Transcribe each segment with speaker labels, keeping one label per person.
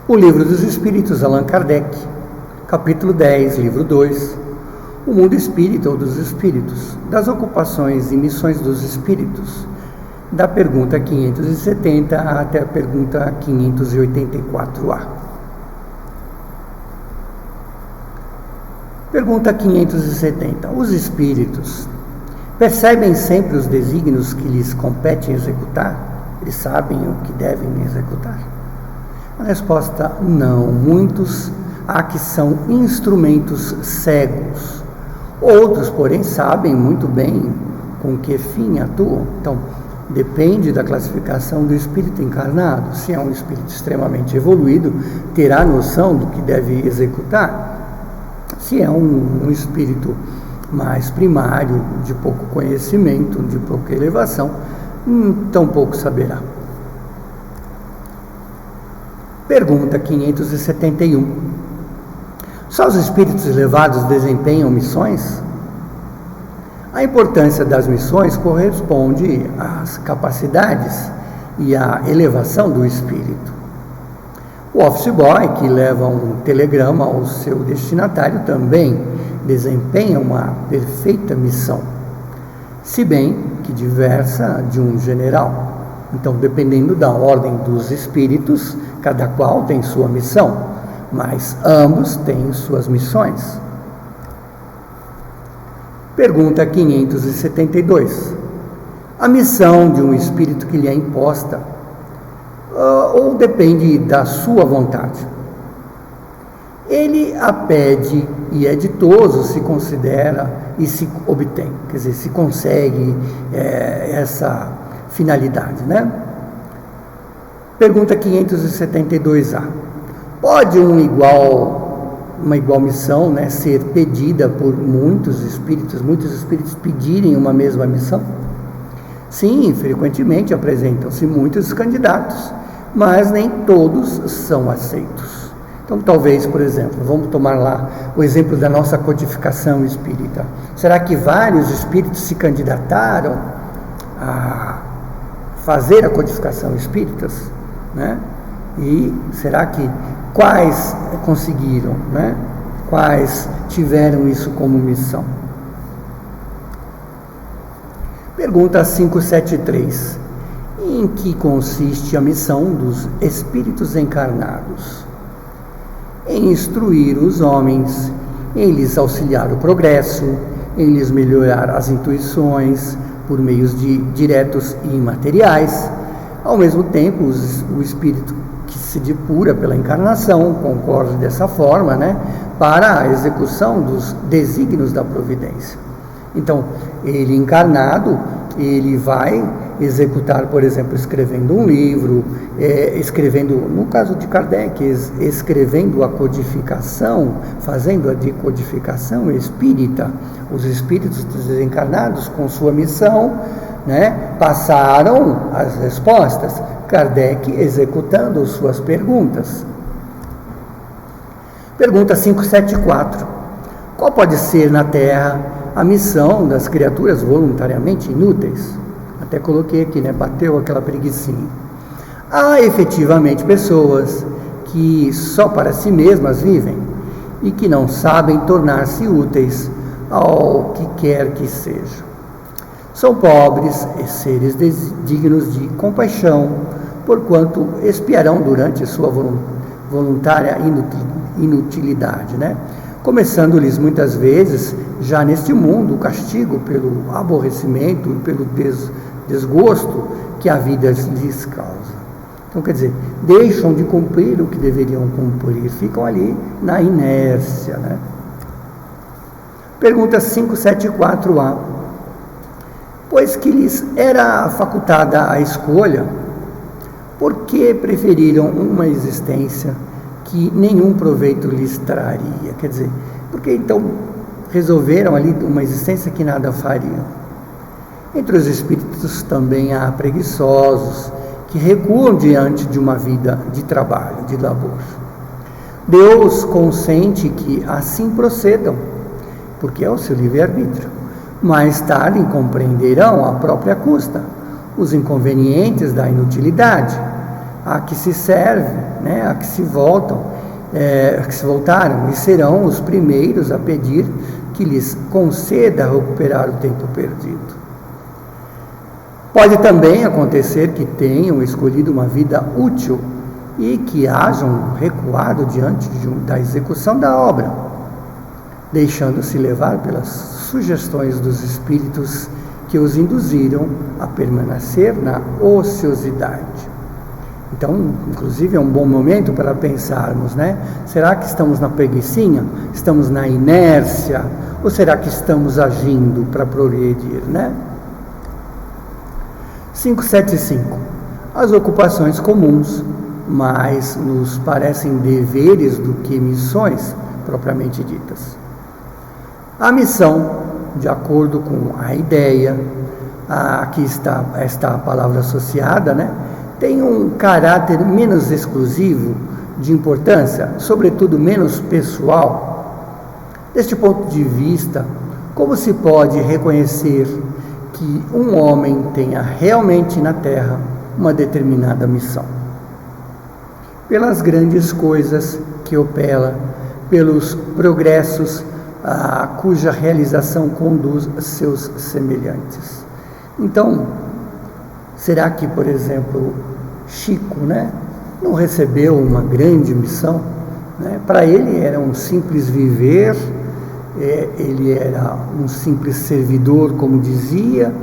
Speaker 1: O Livro dos Espíritos, Allan Kardec, capítulo 10, livro 2, o mundo espírita ou dos espíritos, das ocupações e missões dos espíritos, da pergunta 570 até a pergunta 584A. Pergunta 570. Os espíritos percebem sempre os desígnios que lhes compete executar? Eles sabem o que devem executar? A resposta: não. Muitos há que são instrumentos cegos. Outros, porém, sabem muito bem com que fim atuam. Então, depende da classificação do espírito encarnado. Se é um espírito extremamente evoluído, terá noção do que deve executar. Se é um espírito mais primário, de pouco conhecimento, de pouca elevação, tampouco saberá. Pergunta 571. Só os espíritos elevados desempenham missões? A importância das missões corresponde às capacidades e à elevação do espírito. O office boy, que leva um telegrama ao seu destinatário, também desempenha uma perfeita missão, se bem que diversa de um general. Então, dependendo da ordem dos espíritos, cada qual tem sua missão, mas ambos têm suas missões. Pergunta 572. A missão de um espírito que lhe é imposta ou depende da sua vontade? Ele a pede e é ditoso se considera e se obtém, quer dizer, se consegue essa finalidade, né? Pergunta 572A. Pode uma igual missão, né, ser pedida por muitos espíritos pedirem uma mesma missão? Sim, frequentemente apresentam-se muitos candidatos, mas nem todos são aceitos. Então, talvez, por exemplo, vamos tomar lá o exemplo da nossa codificação espírita. Será que vários espíritos se candidataram a fazer a codificação espíritas, né? E será que quais conseguiram, né? Quais tiveram isso como missão? Pergunta 573. Em que consiste a missão dos espíritos encarnados? Em instruir os homens, em lhes auxiliar o progresso, em lhes melhorar as intuições por meios diretos e imateriais. Ao mesmo tempo, o espírito que se depura pela encarnação concorre dessa forma, né, para a execução dos desígnios da providência. Então, ele encarnado, ele vai executar, por exemplo, escrevendo um livro, escrevendo, no caso de Kardec, escrevendo a codificação, fazendo a decodificação espírita. Os espíritos desencarnados, com sua missão, né, passaram as respostas, Kardec executando suas perguntas. Pergunta 574. Qual pode ser na Terra a missão das criaturas voluntariamente inúteis? Até coloquei aqui, né? Bateu aquela preguicinha. Há efetivamente pessoas que só para si mesmas vivem e que não sabem tornar-se úteis ao que quer que seja. São pobres e seres dignos de compaixão, porquanto expiarão durante sua voluntária inutilidade, né? Começando-lhes muitas vezes, já neste mundo, o castigo pelo aborrecimento e pelo desgosto que a vida lhes causa. Então, quer dizer, deixam de cumprir o que deveriam cumprir, ficam ali na inércia, né? Pergunta 574A. Pois que lhes era facultada a escolha, por que preferiram uma existência que nenhum proveito lhes traria? Quer dizer, porque então resolveram ali uma existência que nada fariam? Entre os espíritos também há preguiçosos que recuam diante de uma vida de trabalho, de labor. Deus consente que assim procedam, porque é o seu livre-arbítrio. Mais tarde compreenderão à própria custa os inconvenientes da inutilidade, a que se serve, né, a que se voltaram e serão os primeiros a pedir que lhes conceda recuperar o tempo perdido. Pode também acontecer que tenham escolhido uma vida útil e que hajam recuado diante da execução da obra, deixando-se levar pelas sugestões dos espíritos que os induziram a permanecer na ociosidade. Então, inclusive, é um bom momento para pensarmos, né? Será que estamos na preguicinha? Estamos na inércia? Ou será que estamos agindo para progredir, né? 575. As ocupações comuns, mas nos parecem deveres do que missões propriamente ditas. A missão, de acordo com a ideia, aqui está esta palavra associada, né? Tem um caráter menos exclusivo de importância, sobretudo menos pessoal. Deste ponto de vista, como se pode reconhecer que um homem tenha realmente na Terra uma determinada missão? Pelas grandes coisas que opera, pelos progressos cuja realização conduz a seus semelhantes. Então, será que, por exemplo, Chico, né, não recebeu uma grande missão? Né? Para ele era um simples viver, ele era um simples servidor, como dizia,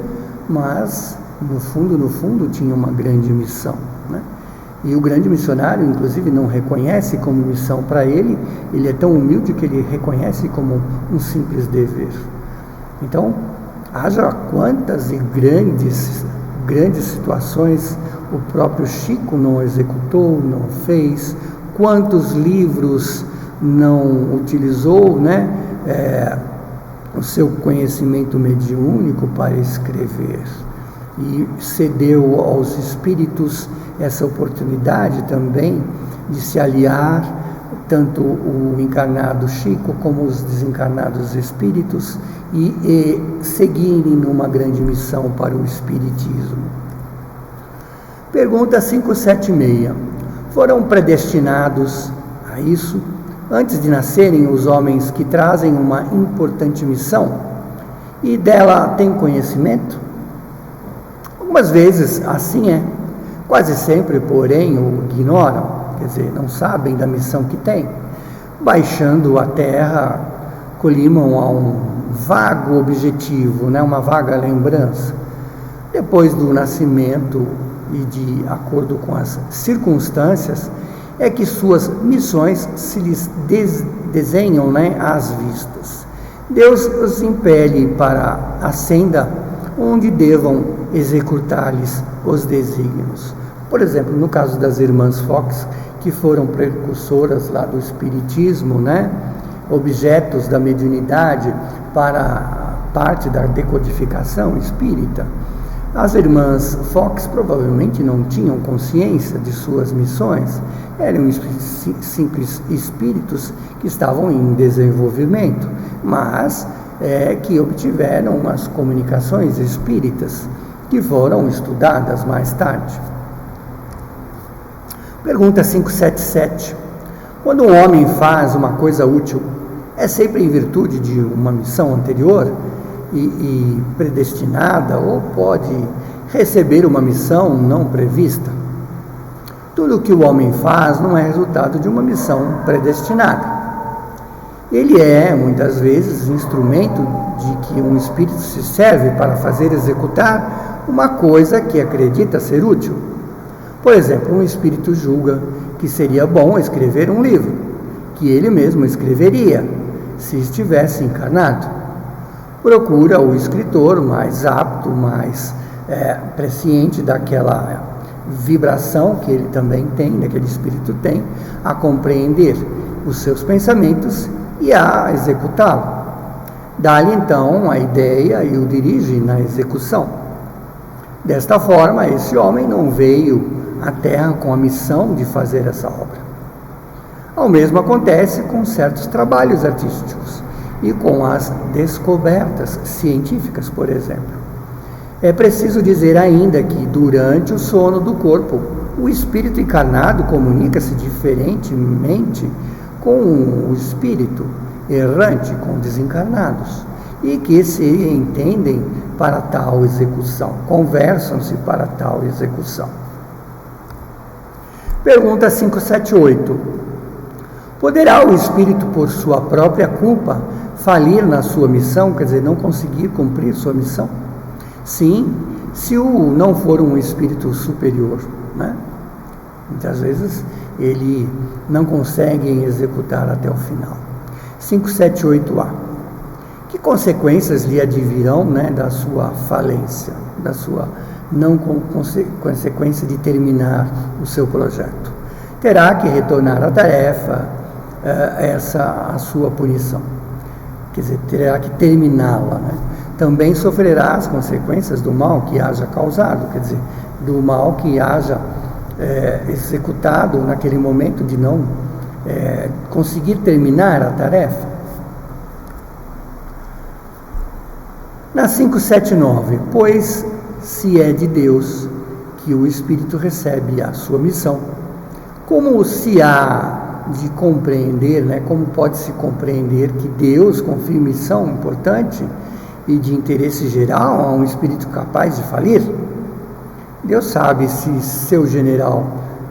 Speaker 1: mas no fundo tinha uma grande missão, né? E o grande missionário, inclusive, não reconhece como missão para ele, ele é tão humilde que ele reconhece como um simples dever. Então, haja quantas e grandes situações o próprio Chico não executou, não fez, quantos livros não utilizou, né, o seu conhecimento mediúnico para escrever, e cedeu aos espíritos essa oportunidade também de se aliar, tanto o encarnado Chico como os desencarnados espíritos, e seguirem numa grande missão para o espiritismo. Pergunta 576. Foram predestinados a isso antes de nascerem os homens que trazem uma importante missão e dela têm conhecimento? Algumas vezes assim é. Quase sempre, porém, o ignoram, quer dizer, não sabem da missão que têm. Baixando a terra, colimam a um vago objetivo, né, uma vaga lembrança. Depois do nascimento e de acordo com as circunstâncias, é que suas missões se lhes desenham, né, às vistas. Deus os impele para a senda onde devam executar-lhes os desígnios. Por exemplo, no caso das irmãs Fox, que foram precursoras lá do espiritismo, né, objetos da mediunidade para a parte da decodificação espírita, as irmãs Fox provavelmente não tinham consciência de suas missões, eram simples espíritos que estavam em desenvolvimento, mas que obtiveram as comunicações espíritas que foram estudadas mais tarde. Pergunta 577. Quando um homem faz uma coisa útil, é sempre em virtude de uma missão anterior e predestinada, ou pode receber uma missão não prevista? Tudo o que o homem faz não é resultado de uma missão predestinada. Ele é, muitas vezes, instrumento de que um espírito se serve para fazer executar uma coisa que acredita ser útil. Por exemplo, um espírito julga que seria bom escrever um livro, que ele mesmo escreveria, se estivesse encarnado. Procura o escritor mais apto, mais presciente daquela vibração que ele também tem, daquele espírito tem, a compreender os seus pensamentos e a executá-lo. Dá-lhe então a ideia e o dirige na execução. Desta forma, esse homem não veio à Terra com a missão de fazer essa obra. O mesmo acontece com certos trabalhos artísticos e com as descobertas científicas, por exemplo. É preciso dizer ainda que, durante o sono do corpo, o espírito encarnado comunica-se diferentemente com o espírito errante, com desencarnados, e que se entendem para tal execução, conversam-se para tal execução. Pergunta 578. Poderá o espírito, por sua própria culpa, falir na sua missão, quer dizer, não conseguir cumprir sua missão? Sim, se não for um espírito superior, né? Muitas vezes ele não consegue executar até o final. 578A. Que consequências lhe advirão, né, da sua falência, da sua não consequência de terminar o seu projeto? Terá que retornar à tarefa, a sua punição. Quer dizer, terá que terminá-la, né? Também sofrerá as consequências do mal que haja causado, quer dizer, do mal que haja executado naquele momento de não conseguir terminar a tarefa. Na 579, pois se é de Deus que o espírito recebe a sua missão, como se há de compreender, né, como pode-se compreender que Deus confia missão importante e de interesse geral a um espírito capaz de falir? Deus sabe se seu general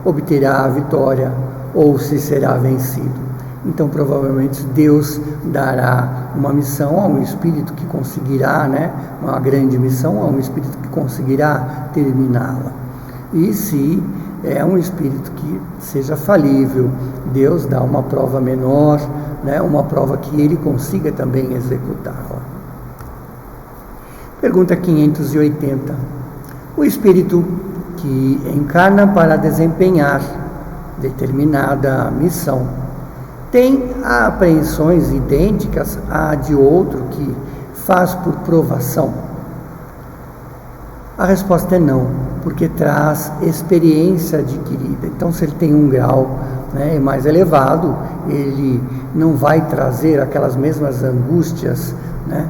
Speaker 1: obterá a vitória ou se será vencido. Então, provavelmente, Deus dará uma missão a um espírito que conseguirá, né, uma grande missão a um espírito que conseguirá terminá-la. E se é um espírito que seja falível, Deus dá uma prova menor, né, uma prova que ele consiga também executá-la. Pergunta 580. O espírito que encarna para desempenhar determinada missão tem apreensões idênticas à de outro que faz por provação? A resposta é não, porque traz experiência adquirida. Então, se ele tem um grau, né, mais elevado, ele não vai trazer aquelas mesmas angústias, né,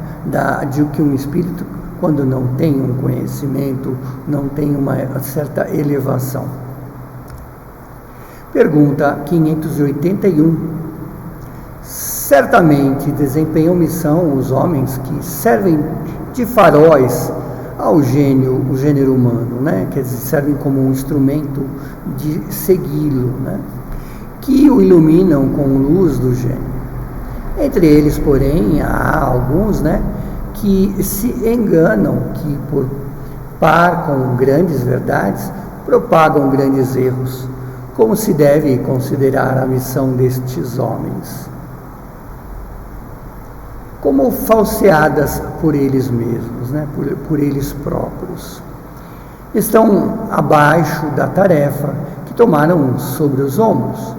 Speaker 1: de que um espírito quando não tem um conhecimento, não tem uma certa elevação. Pergunta 581. Certamente desempenham missão os homens que servem de faróis ao o gênero humano, né? Quer dizer, servem como um instrumento de segui-lo, né? Que o iluminam com luz do gênio. Entre eles, porém, há alguns, né, que se enganam, que por par com grandes verdades propagam grandes erros. Como se deve considerar a missão destes homens? Como falseadas por eles mesmos, né? por eles próprios. Estão abaixo da tarefa que tomaram sobre os ombros.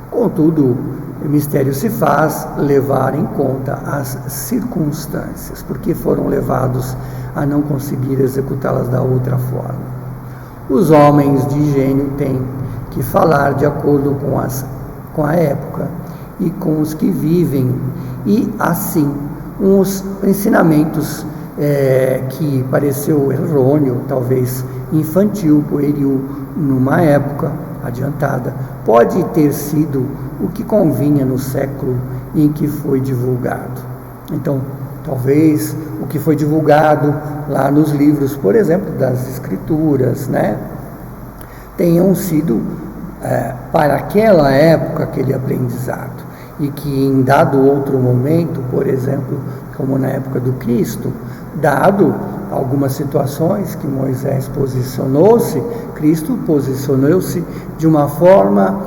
Speaker 1: Contudo, o mistério se faz levar em conta as circunstâncias, porque foram levados a não conseguir executá-las da outra forma. Os homens de gênio têm que falar de acordo com a época e com os que vivem, e assim uns ensinamentos que pareceu errôneo, talvez infantil, pueril, numa época adiantada, pode ter sido o que convinha no século em que foi divulgado. Então, talvez o que foi divulgado lá nos livros, por exemplo, das Escrituras, né, tenham sido para aquela época, aquele aprendizado, e que em dado outro momento, por exemplo, como na época do Cristo, dado algumas situações que Moisés posicionou-se, Cristo posicionou-se de uma forma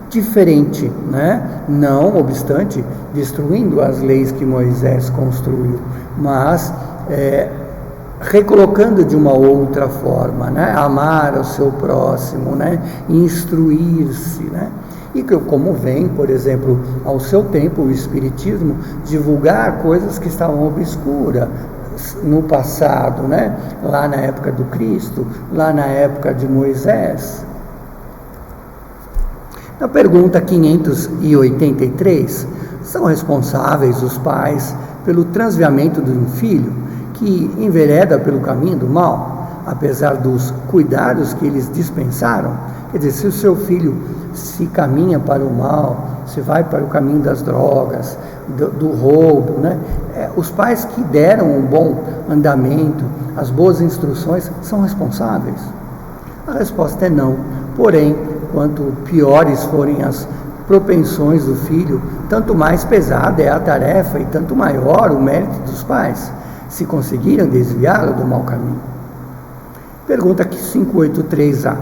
Speaker 1: diferente, né? Não obstante destruindo as leis que Moisés construiu, mas recolocando de uma outra forma, né? Amar o seu próximo, né? Instruir-se, né? E como vem, por exemplo, ao seu tempo o Espiritismo divulgar coisas que estavam obscuras no passado, né? Lá na época do Cristo, lá na época de Moisés. Na pergunta 583, são responsáveis os pais pelo transviamento de um filho que envereda pelo caminho do mal, apesar dos cuidados que eles dispensaram? Quer dizer, se o seu filho se caminha para o mal, se vai para o caminho das drogas, do roubo, né? Os pais que deram um bom andamento, as boas instruções, são responsáveis? A resposta é não. Porém, quanto piores forem as propensões do filho, tanto mais pesada é a tarefa e tanto maior o mérito dos pais, se conseguiram desviá-lo do mau caminho. Pergunta 583A.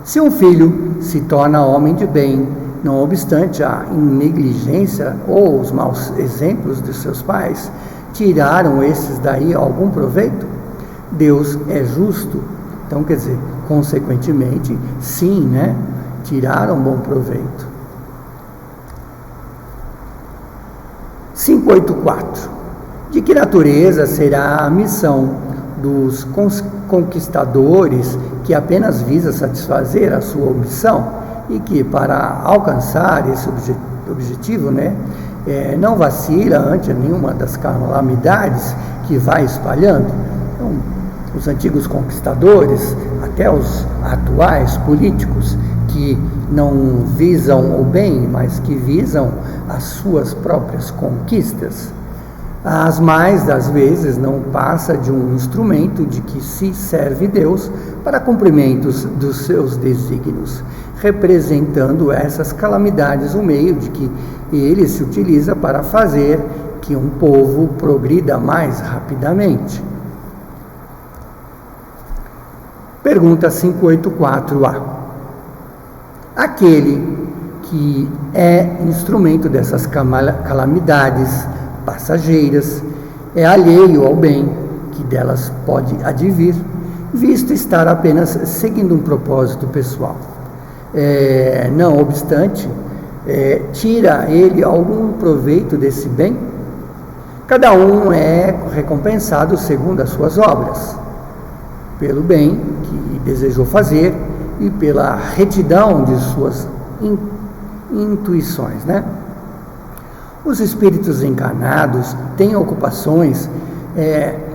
Speaker 1: Se um filho se torna homem de bem, não obstante a negligência ou os maus exemplos de seus pais, tiraram esses daí algum proveito? Deus é justo. Então, quer dizer, consequentemente, sim, né? Tiraram bom proveito. 584. De que natureza será a missão dos conquistadores que apenas visa satisfazer a sua ambição e que, para alcançar esse objetivo, né, não vacila ante nenhuma das calamidades que vai espalhando? Então, os antigos conquistadores, até os atuais políticos, que não visam o bem, mas que visam as suas próprias conquistas, as mais das vezes não passa de um instrumento de que se serve Deus para cumprimentos dos seus desígnios, representando essas calamidades o meio de que ele se utiliza para fazer que um povo progrida mais rapidamente. Pergunta 584A. Aquele que é instrumento dessas calamidades passageiras é alheio ao bem que delas pode advir, visto estar apenas seguindo um propósito pessoal. Não obstante, tira ele algum proveito desse bem? Cada um é recompensado segundo as suas obras, pelo bem que desejou fazer e pela retidão de suas intuições, né? Os espíritos encarnados têm ocupações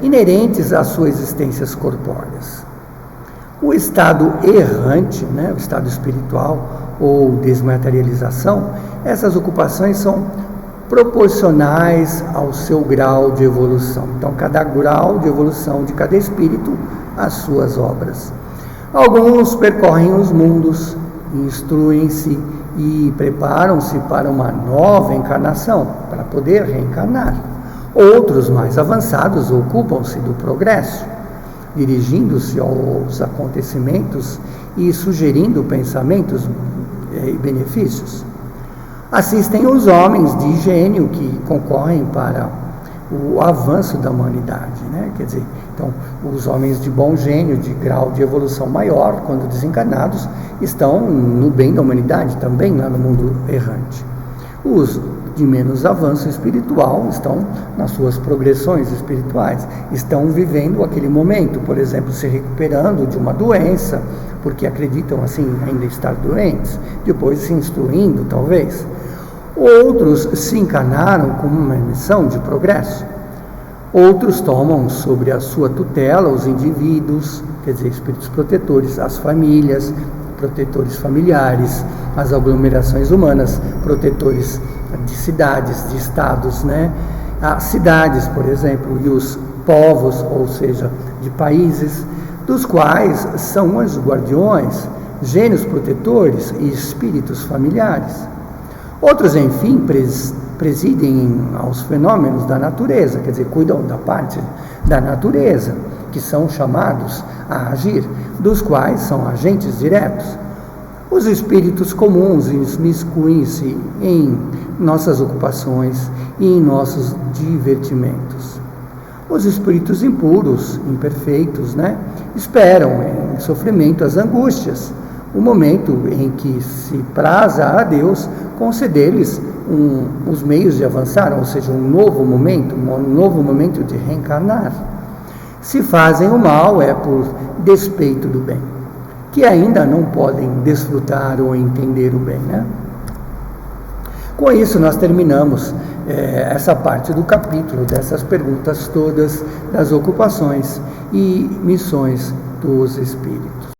Speaker 1: inerentes às suas existências corpóreas. O estado errante, né, o estado espiritual ou desmaterialização, essas ocupações são proporcionais ao seu grau de evolução. Então, cada grau de evolução de cada espírito, as suas obras. Alguns percorrem os mundos, instruem-se e preparam-se para uma nova encarnação, para poder reencarnar. Outros, mais avançados, ocupam-se do progresso, dirigindo-se aos acontecimentos e sugerindo pensamentos e benefícios. Assistem os homens de gênio que concorrem para o avanço da humanidade, né? Quer dizer, então, os homens de bom gênio, de grau de evolução maior, quando desencarnados, estão no bem da humanidade também, lá no mundo errante. Os de menos avanço espiritual estão nas suas progressões espirituais, estão vivendo aquele momento, por exemplo, se recuperando de uma doença, porque acreditam assim ainda estar doentes, depois se instruindo talvez. Outros se encarnaram como uma missão de progresso. Outros tomam sobre a sua tutela os indivíduos, quer dizer, espíritos protetores, as famílias, protetores familiares, as aglomerações humanas, protetores de cidades, de estados, né? As cidades, por exemplo, e os povos, ou seja, de países, dos quais são os guardiões, gênios protetores e espíritos familiares. Outros, enfim, presidem aos fenômenos da natureza, quer dizer, cuidam da parte da natureza, que são chamados a agir, dos quais são agentes diretos. Os espíritos comuns imiscuem-se em nossas ocupações e em nossos divertimentos. Os espíritos impuros, imperfeitos, né, esperam em sofrimento as angústias, o momento em que se praza a Deus conceder-lhes os meios de avançar, ou seja, um novo momento de reencarnar. Se fazem o mal é por despeito do bem, que ainda não podem desfrutar ou entender o bem, né? Com isso nós terminamos essa parte do capítulo, dessas perguntas todas das ocupações e missões dos espíritos.